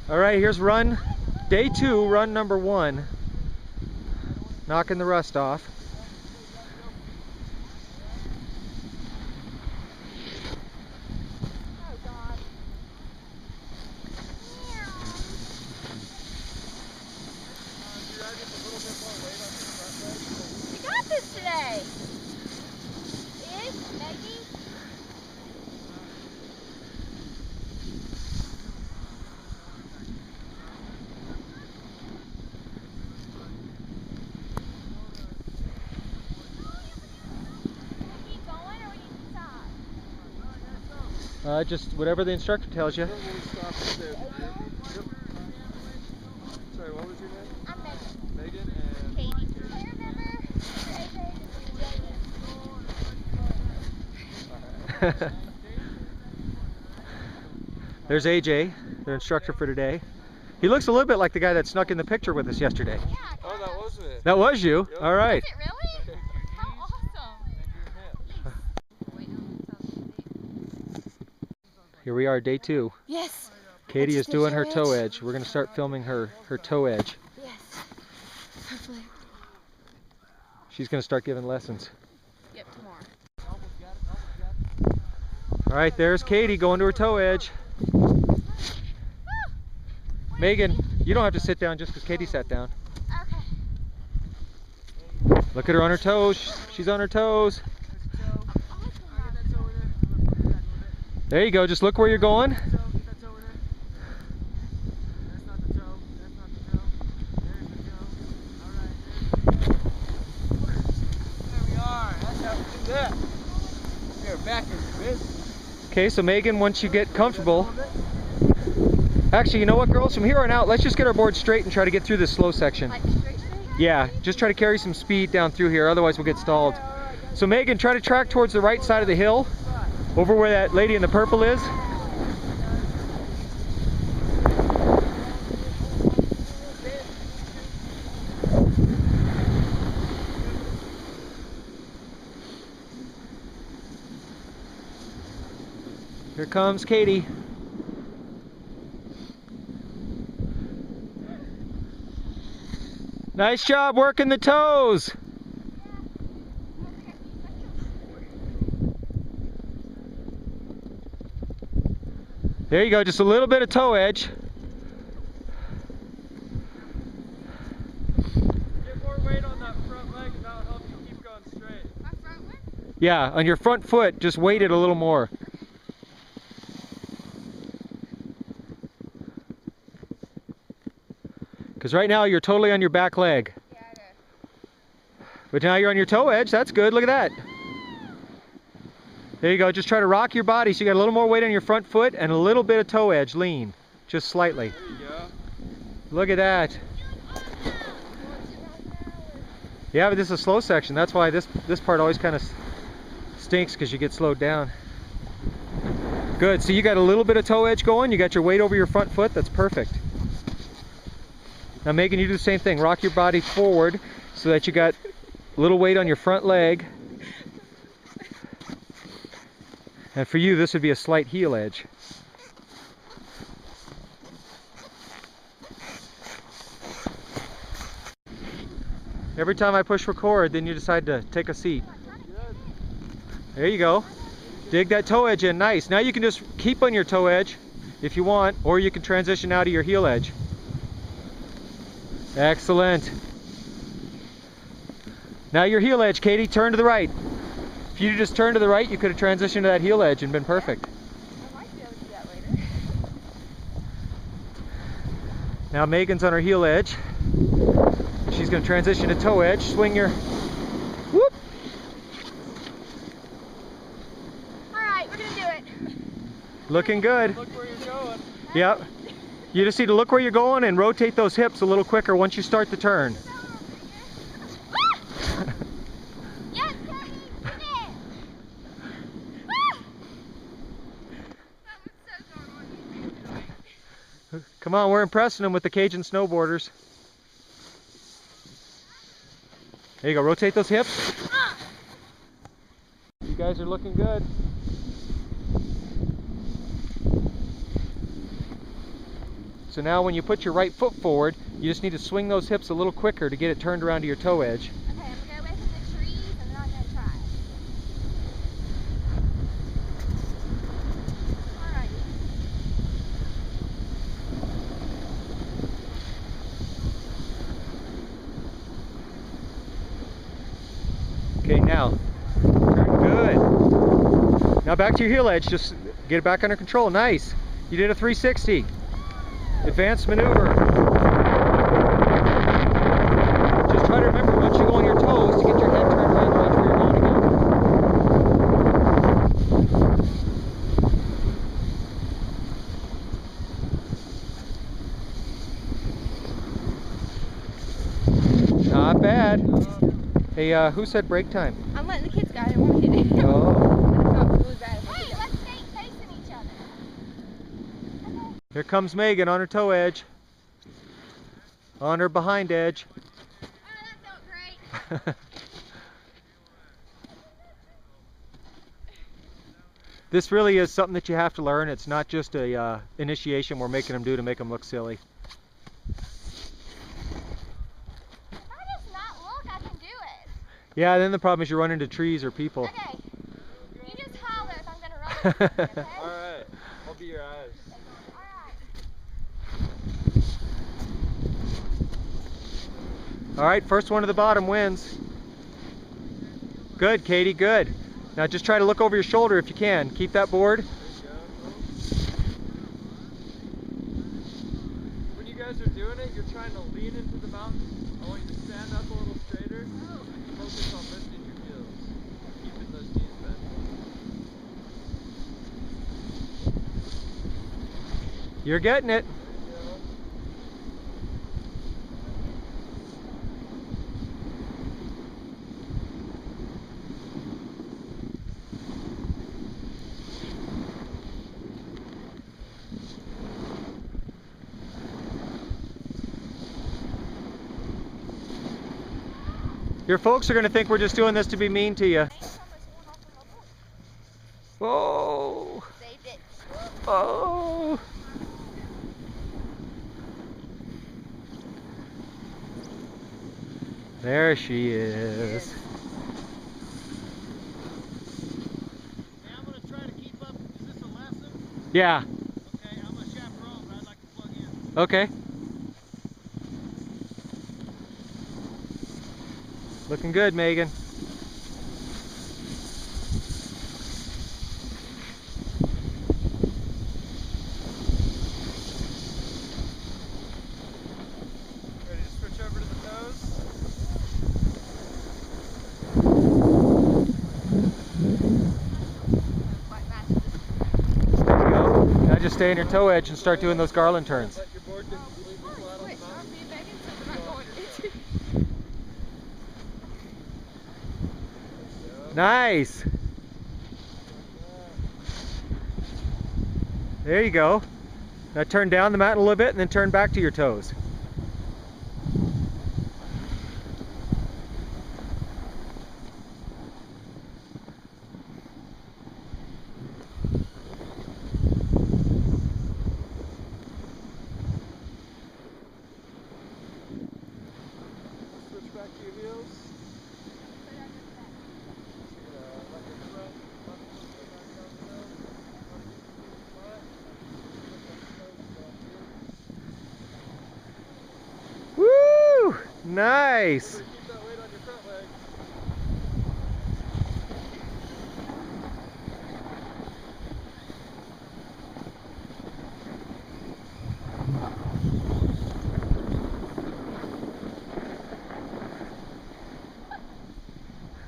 All right, here's run day 2, run number 1. Knocking the rust off. Oh God. You got this today. Is Maggie? Just whatever the instructor tells you. Sorry, what was your name? I'm Megan. Megan and Katie. I remember. There's AJ, their instructor for today. He looks a little bit like the guy that snuck in the picture with us yesterday. Yeah, oh, that was it. That was you? Yep. All right. Was it really? How awesome. Here we are, day 2. Yes. Katie is the doing her toe toe edge. edge. We're going to start filming her toe edge. Yes. Hopefully. She's going to start giving lessons. Yep, tomorrow. All right, there's Katie going to her toe edge. Megan, you don't have to sit down just because Katie sat down. Okay. Look at her on her toes. She's on her toes. There you go. Just look where you're going. Okay, so Megan, once you get comfortable, actually, you know what, girls? From here on out, let's just get our board straight and try to get through this slow section. Like straight? Yeah, just try to carry some speed down through here, otherwise we'll get stalled. So Megan, try to track towards the right side of the hill, over where that lady in the purple is. Here comes Katie. Nice job working the toes. There you go, just a little bit of toe edge. Get more weight on that front leg and that'll help you keep going straight. My front one? Yeah, on your front foot, just weight it a little more. Because right now you're totally on your back leg. Yeah, I know. But now you're on your toe edge, that's good, look at that. There you go, just try to rock your body so you got a little more weight on your front foot and a little bit of toe edge, lean, just slightly. There you go. Look at that. Yeah, but this is a slow section, that's why this part always kind of stinks because you get slowed down. Good, so you got a little bit of toe edge going, you got your weight over your front foot, that's perfect. Now Megan, you do the same thing, rock your body forward so that you got a little weight on your front leg. And for you, this would be a slight heel edge. Every time I push record, then you decide to take a seat. There you go. Dig that toe edge in, nice. Now you can just keep on your toe edge if you want, or you can transition out of your heel edge. Excellent. Now your heel edge, Katie, turn to the right. If you just turned to the right, you could have transitioned to that heel edge and been perfect. I might be able to do that later. Now Megan's on her heel edge. She's going to transition to toe edge. Swing your... Whoop! Alright, we're going to do it. Looking good. Look where you're going. Yep. You just need to look where you're going and rotate those hips a little quicker once you start the turn. Yes, Tony, do it. Come on, we're impressing them with the Cajun snowboarders. There you go, rotate those hips. You guys are looking good. So now when you put your right foot forward, you just need to swing those hips a little quicker to get it turned around to your toe edge. Okay, I'm gonna go away from the trees and then I'm gonna try it. Alrighty. Okay, now, turn good. Now back to your heel edge, just get it back under control, nice. You did a 360. Advanced maneuver. Just try to remember once you go on your toes to get your head turned around to watch where you're going again. Not bad. Hey, who said break time? I'm letting the kids go. I didn't want to hit it. Oh. I felt really bad. Hey, let's stay facing each other. Okay. Here comes Megan on her toe edge. On her behind edge. Oh, that felt great. This really is something that you have to learn. It's not just a initiation we're making them do to make them look silly. If I just not look, I can do it. Yeah, then the problem is you run into trees or people. Okay. You just holler if I'm gonna run into you, okay? Alright, I'll be your eyes. All right, first one to the bottom wins. Good, Katie, good. Now just try to look over your shoulder if you can. Keep that board. When you guys are doing it, you're trying to lean into the mountain. I want you to stand up a little straighter and focus on lifting your heels, keeping those knees bent. You're getting it. Your folks are going to think we're just doing this to be mean to you. Oh. Saved it. Oh. There she is. Hey, I'm going to try to keep up. Is this a lesson? Yeah. Okay, I'm a chaperone, but I'd like to plug in. Okay. Looking good, Megan. Ready to switch over to the toes? There you go. Now just stay on your toe edge and start doing those garland turns. Let your board get completely flat on the mountain. Nice. There you go. Now turn down the mat a little bit and then turn back to your toes. Switch back to your heels. Let your front left foot go back down the hill. Front feet completely flat. Lift those toes Woo! down here. Nice. Keep that weight on your front leg.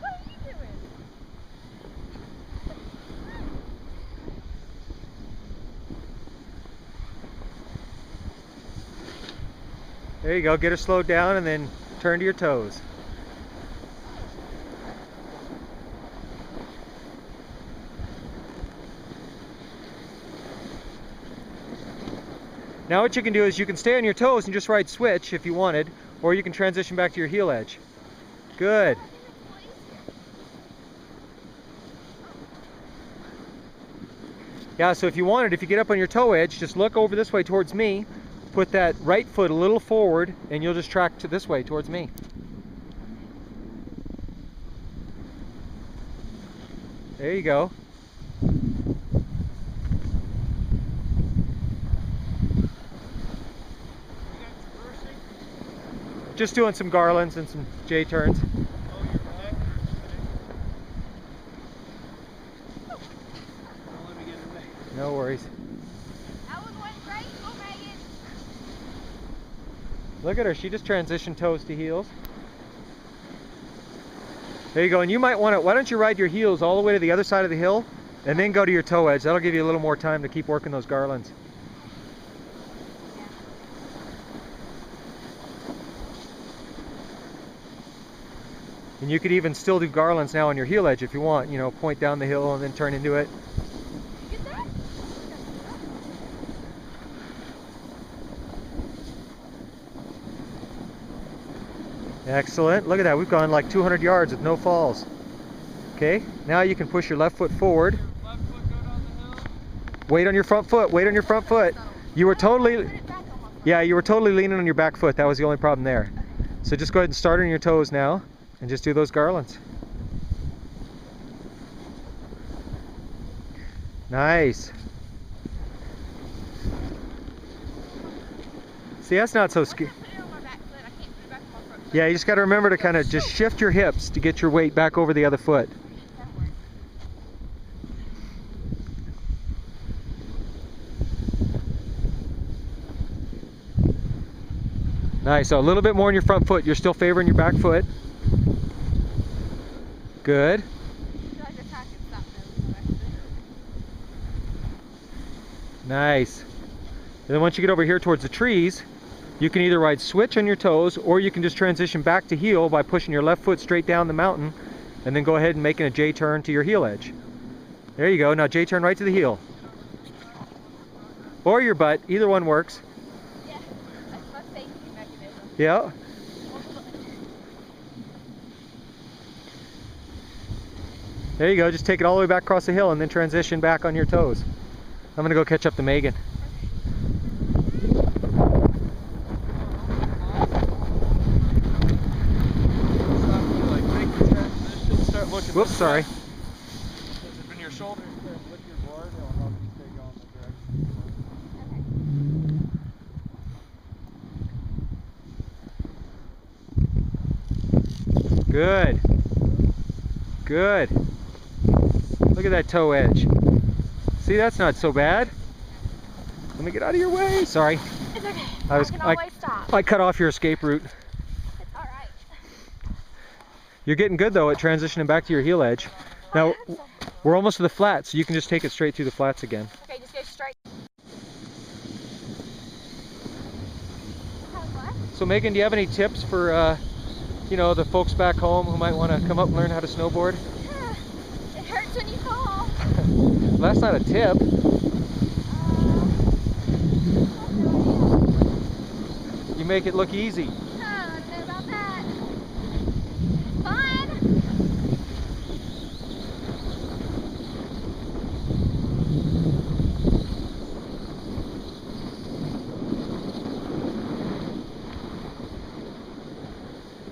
What are you doing? There you go. Get her slowed down and then turn to your toes. Now what you can do is you can stay on your toes and just ride switch if you wanted, or you can transition back to your heel edge. Good. Yeah, so if you wanted, if you get up on your toe edge, just look over this way towards me, put that right foot a little forward and you'll just track to this way towards me. There you go. Just doing some garlands and some J-turns. No worries. That was one great. Go, Megan. Look at her. She just transitioned toes to heels. There you go. And you might want to, why don't you ride your heels all the way to the other side of the hill and then go to your toe edge. That'll give you a little more time to keep working those garlands. And you could even still do garlands now on your heel edge if you want. You know, point down the hill and then turn into it. Get that? Excellent. Look at that. We've gone like 200 yards with no falls. Okay. Now you can push your left foot forward. Left foot go down the hill. Weight on your front foot. Weight on your front foot. You were totally, yeah, you were totally leaning on your back foot. That was the only problem there. So just go ahead and start on your toes now and just do those garlands. Nice. See, that's not so scary. Yeah, you just got to remember to kind of just shift your hips to get your weight back over the other foot. Nice. So a little bit more on your front foot. You're still favoring your back foot. Good. Nice. And then once you get over here towards the trees, you can either ride switch on your toes or you can just transition back to heel by pushing your left foot straight down the mountain and then go ahead and making a J-turn to your heel edge. There you go. Now J-turn right to the heel. Or your butt. Either one works. Yeah, that's my safety mechanism. Yeah. There you go. Just take it all the way back across the hill and then transition back on your toes. I'm going to go catch up to Megan. Whoops, sorry. When your shoulders kind of lift your board, it'll help you stay going the direction. Good. Good. Look at that toe edge. See, that's not so bad. Let me get out of your way. Sorry. It's okay. I can always stop. I cut off your escape route. It's all right. You're getting good though at transitioning back to your heel edge. Now, we're almost to the flats, so you can just take it straight through the flats again. Okay, just go straight. So Megan, do you have any tips for, you know, the folks back home who might want to come up and learn how to snowboard? It hurts when you fall. Well, that's not a tip. You make it look easy. I don't know about that. Fun.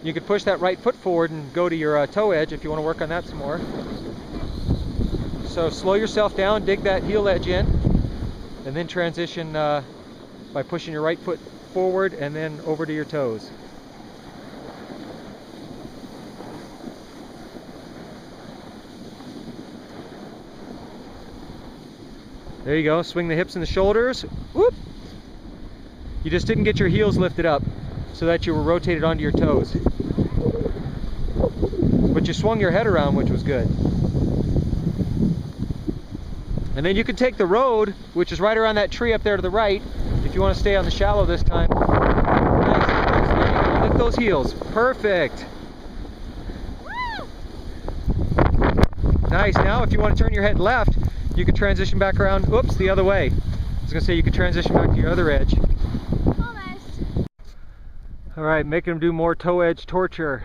You could push that right foot forward and go to your toe edge if you want to work on that some more. So slow yourself down, dig that heel edge in, and then transition by pushing your right foot forward and then over to your toes. There you go, swing the hips and the shoulders. Whoop! You just didn't get your heels lifted up so that you were rotated onto your toes. But you swung your head around, which was good. And then you can take the road, which is right around that tree up there to the right, if you want to stay on the shallow this time. Nice. Lift those heels. Perfect. Woo! Nice. Now if you want to turn your head left, you can transition back around. Oops, the other way. I was going to say you could transition back to your other edge. Almost. All right, making them do more toe edge torture.